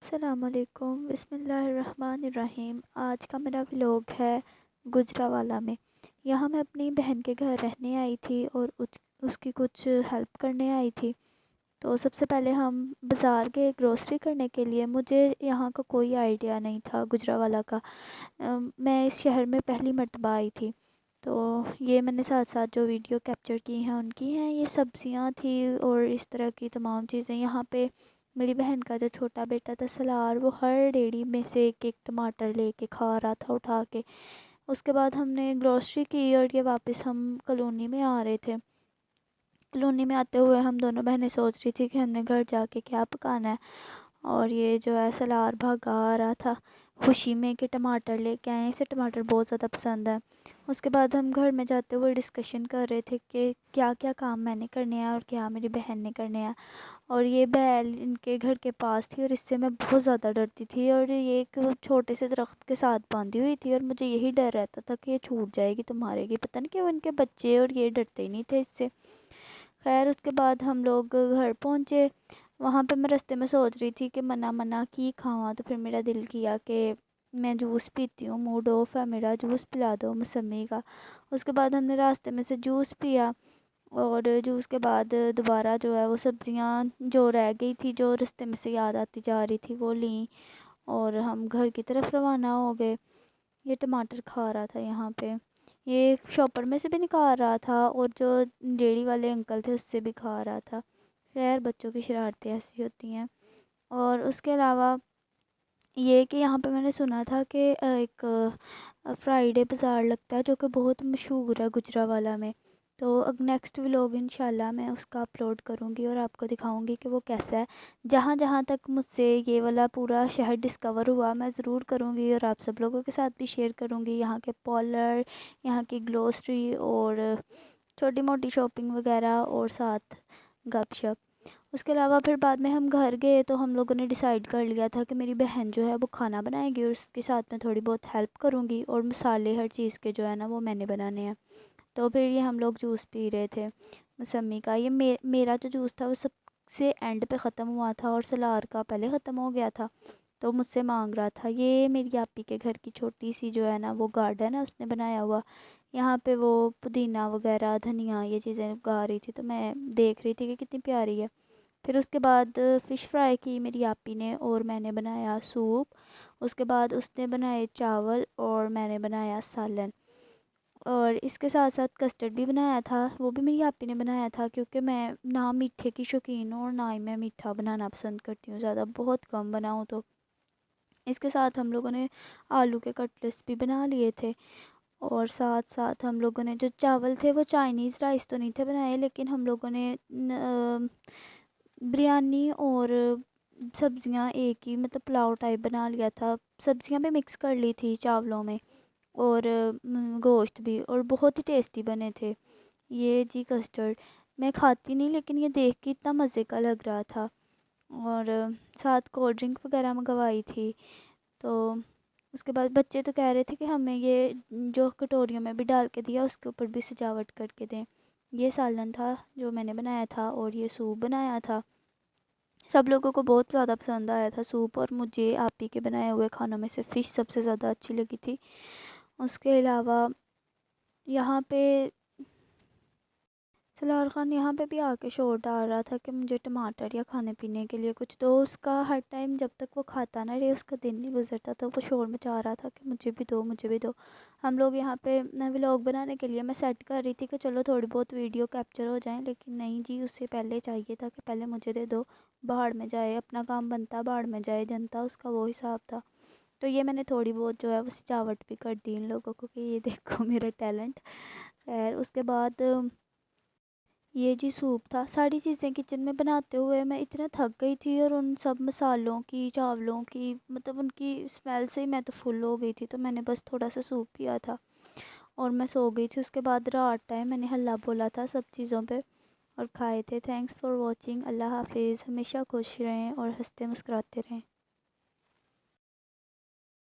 السلام علیکم، بسم اللہ الرحمن الرحیم۔ آج کا میرا ولاگ ہے گجرانوالہ میں۔ یہاں میں اپنی بہن کے گھر رہنے آئی تھی اور اس کی کچھ ہیلپ کرنے آئی تھی۔ تو سب سے پہلے ہم بازار گئے گروسری کرنے کے لیے۔ مجھے یہاں کا کوئی آئیڈیا نہیں تھا گجرانوالہ کا۔ میں اس شہر میں پہلی مرتبہ آئی تھی، تو یہ میں نے ساتھ ساتھ جو ویڈیو کیپچر کی ہیں ان کی ہیں۔ یہ سبزیاں تھی اور اس طرح کی تمام چیزیں یہاں پہ۔ میری بہن کا جو چھوٹا بیٹا تھا سلار، وہ ہر ریڑھی میں سے ایک ایک ٹماٹر لے کے کھا رہا تھا اٹھا کے۔ اس کے بعد ہم نے گروسری کی اور یہ واپس ہم کالونی میں آ رہے تھے۔ کالونی میں آتے ہوئے ہم دونوں بہنیں سوچ رہی تھی کہ ہم نے گھر جا کے کیا پکانا ہے، اور یہ جو ہے سلار بھاگا آ رہا تھا خوشی میں کہ ٹماٹر لے کے آئے، اسے ٹماٹر بہت زیادہ پسند ہے۔ اس کے بعد ہم گھر میں جاتے ہوئے ڈسکشن کر رہے تھے کہ کیا کیا کام میں نے کرنے ہیں اور کیا میری بہن نے کرنے ہیں۔ اور یہ بیل ان کے گھر کے پاس تھی اور اس سے میں بہت زیادہ ڈرتی تھی، اور یہ ایک چھوٹے سے درخت کے ساتھ باندھی ہوئی تھی اور مجھے یہی ڈر رہتا تھا کہ یہ چھوٹ جائے گی تو مارے گی، پتہ نہیں کیوں ان کے بچے اور یہ ڈرتے ہی نہیں تھے اس سے۔ خیر اس کے بعد ہم لوگ گھر پہنچے۔ وہاں پہ میں رستے میں سوچ رہی تھی کہ منا کی کھاواں، تو پھر میرا دل کیا کہ میں جوس پیتی ہوں، موڈ آف ہے میرا، جوس پلا دو موسمی کا۔ اس کے بعد ہم نے راستے میں سے جوس پیا، اور جوس کے بعد دوبارہ جو ہے وہ سبزیاں جو رہ گئی تھی جو رستے میں سے یاد آتی جا رہی تھی وہ لیں، اور ہم گھر کی طرف روانہ ہو گئے۔ یہ ٹماٹر کھا رہا تھا یہاں پہ، یہ شاپر میں سے بھی نکال رہا تھا اور جو ریڑھی والے انکل تھے اس سے بھی کھا رہا تھا۔ خیر بچوں کی شرارتیں ایسی ہوتی ہیں۔ اور اس کے علاوہ یہ کہ یہاں پہ میں نے سنا تھا کہ ایک فرائیڈے بازار لگتا ہے جو کہ بہت مشہور ہے گجرانوالہ میں۔ تو نیکسٹ ولاگ انشاءاللہ میں اس کا اپلوڈ کروں گی اور آپ کو دکھاؤں گی کہ وہ کیسا ہے۔ جہاں جہاں تک مجھ سے یہ والا پورا شہر ڈسکور ہوا میں ضرور کروں گی اور آپ سب لوگوں کے ساتھ بھی شیئر کروں گی، یہاں کے پارلر، یہاں کی گلوسری اور چھوٹی موٹی شاپنگ وغیرہ، اور ساتھ گپ شپ۔ اس کے علاوہ پھر بعد میں ہم گھر گئے تو ہم لوگوں نے ڈیسائیڈ کر لیا تھا کہ میری بہن جو ہے وہ کھانا بنائے گی اور اس کے ساتھ میں تھوڑی بہت ہیلپ کروں گی، اور مسالے ہر چیز کے جو ہے نا وہ میں نے بنانے ہیں۔ تو پھر یہ ہم لوگ جوس پی رہے تھے موسمی کا۔ یہ میرا جو جوس تھا وہ سب سے اینڈ پہ ختم ہوا تھا اور سلار کا پہلے ختم ہو گیا تھا، تو مجھ سے مانگ رہا تھا۔ یہ میری آپی کے گھر کی چھوٹی سی جو ہے نا وہ گارڈن ہے، اس نے بنایا ہوا۔ یہاں پہ وہ پودینہ وغیرہ دھنیا یہ چیزیں اگا رہی تھی، تو میں دیکھ رہی تھی کہ کتنی پیاری ہے۔ پھر اس کے بعد فش فرائی کی میری آپی نے اور میں نے بنایا سوپ۔ اس کے بعد اس نے بنائے چاول اور میں نے بنایا سالن، اور اس کے ساتھ ساتھ کسٹرڈ بھی بنایا تھا، وہ بھی میری آپی نے بنایا تھا، کیونکہ میں نہ میٹھے کی شوقین ہوں اور نہ ہی میں میٹھا بنانا پسند کرتی ہوں، زیادہ بہت کم بناؤں تو۔ اس کے ساتھ ہم لوگوں نے آلو کے کٹلیٹس بھی بنا لیے تھے، اور ساتھ ساتھ ہم لوگوں نے جو چاول تھے وہ چائنیز رائس تو نہیں تھے بنائے، لیکن ہم لوگوں نے بریانی اور سبزیاں ایک ہی مطلب پلاؤ ٹائپ بنا لیا تھا، سبزیاں بھی مکس کر لی تھی چاولوں میں، اور گوشت بھی، اور بہت ہی ٹیسٹی بنے تھے۔ یہ جی کسٹرڈ میں کھاتی نہیں، لیکن یہ دیکھ کے اتنا مزے کا لگ رہا تھا، اور ساتھ کولڈ ڈرنک وغیرہ منگوائی تھی۔ تو اس کے بعد بچے تو کہہ رہے تھے کہ ہمیں یہ جو کٹوریوں میں بھی ڈال کے دیا اس کے اوپر بھی سجاوٹ کر کے دیں۔ یہ سالن تھا جو میں نے بنایا تھا، اور یہ سوپ بنایا تھا۔ سب لوگوں کو بہت زیادہ پسند آیا تھا سوپ، اور مجھے آپی کے بنائے ہوئے کھانوں میں سے فش سب سے زیادہ اچھی لگی تھی۔ اس کے علاوہ یہاں پہ سلار خان یہاں پہ بھی آ کے شور ڈال رہا تھا کہ مجھے ٹماٹر یا کھانے پینے کے لیے کچھ دو۔ اس کا ہر ٹائم جب تک وہ کھاتا نہ رہے اس کا دن نہیں گزرتا، تو وہ شور مچا رہا تھا کہ مجھے بھی دو مجھے بھی دو۔ ہم لوگ یہاں پہ ولاگ بنانے کے لیے میں سیٹ کر رہی تھی کہ چلو تھوڑی بہت ویڈیو کیپچر ہو جائیں، لیکن نہیں جی، اس سے پہلے چاہیے تھا کہ پہلے مجھے دے دو، باہر میں جائے اپنا کام بنتا، باہر میں جائے جنتا، اس کا وہ حساب تھا۔ تو یہ میں نے تھوڑی بہت جو ہے وہ سجاوٹ بھی کر دی ان لوگوں کو کہ یہ دیکھو میرا ٹیلنٹ۔ خیر اس کے بعد یہ جی سوپ تھا۔ ساری چیزیں کچن میں بناتے ہوئے میں اتنا تھک گئی تھی، اور ان سب مسالوں کی چاولوں کی مطلب ان کی اسمیل سے ہی میں تو فل ہو گئی تھی، تو میں نے بس تھوڑا سا سوپ پیا تھا اور میں سو گئی تھی۔ اس کے بعد رات ٹائم میں نے ہلہ بولا تھا سب چیزوں پہ اور کھائے تھے۔ Thanks for watching. اللہ حافظ۔ ہمیشہ خوش رہیں اور ہنستے مسکراتے رہیں۔